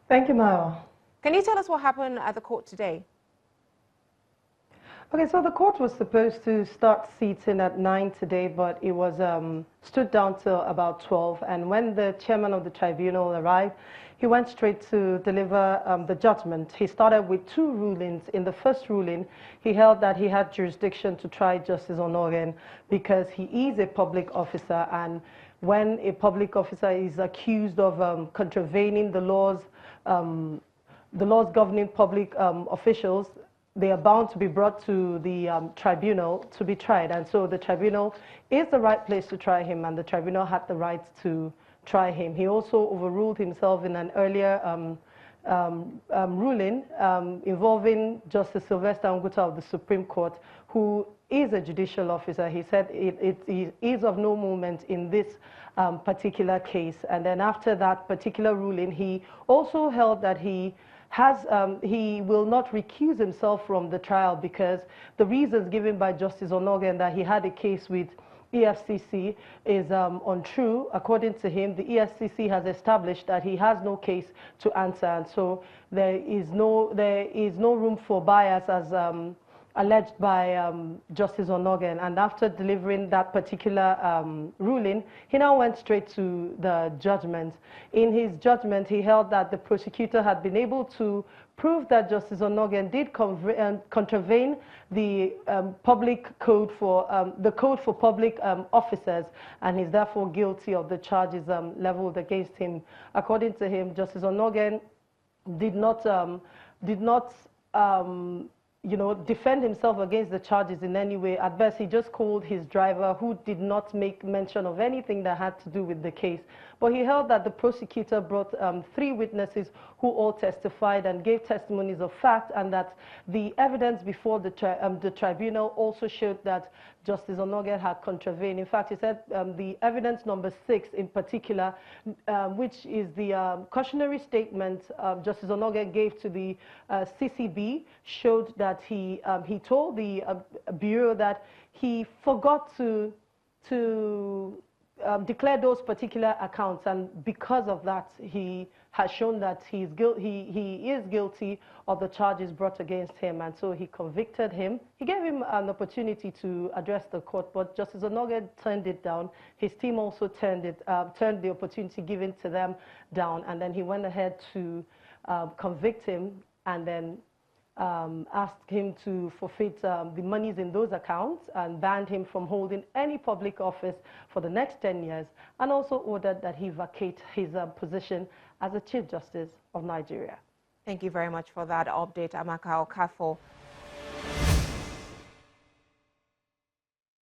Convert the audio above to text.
Thank you, Mara. Can you tell us what happened at the court today? Okay, so the court was supposed to start sitting at 9 today, but it was stood down till about 12. And when the chairman of the tribunal arrived, he went straight to deliver the judgment. He started with two rulings. In the first ruling, he held that he had jurisdiction to try Justice Onnoghen because he is a public officer, and when a public officer is accused of contravening the laws governing public officials, they are bound to be brought to the tribunal to be tried. And so the tribunal is the right place to try him, and the tribunal had the right to try him. He also overruled himself in an earlier ruling involving Justice Sylvester Nguta of the Supreme Court, who is a judicial officer. He said it is of no moment in this particular case. And then after that particular ruling, he also held that he will not recuse himself from the trial because the reasons given by Justice Onnoghen that he had a case with EFCC is untrue. According to him, the EFCC has established that he has no case to answer, and so there is no room for bias as alleged by Justice Onnoghen. And after delivering that particular ruling, he now went straight to the judgment. In his judgment, he held that the prosecutor had been able to prove that Justice Onnoghen did contravene the public code for the code for public officers, and is therefore guilty of the charges leveled against him. According to him, Justice Onnoghen did not defend himself against the charges in any way. At best, he just called his driver, who did not make mention of anything that had to do with the case. But he held that the prosecutor brought 3 witnesses who all testified and gave testimonies of fact, and that the evidence before the tribunal also showed that Justice Onnoghen had contravened. In fact, he said the evidence number 6 in particular, which is the cautionary statement Justice Onnoghen gave to the CCB, showed that he told the Bureau that he forgot to declare those particular accounts, and because of that, he has shown that he is guilty of the charges brought against him, and so he convicted him. He gave him an opportunity to address the court, but Justice Onnoghen turned it down. His team also turned the opportunity given to them down, and then he went ahead to convict him, and then asked him to forfeit the monies in those accounts, and banned him from holding any public office for the next 10 years, and also ordered that he vacate his position as a Chief Justice of Nigeria. Thank you very much for that update, Amaka Okafo.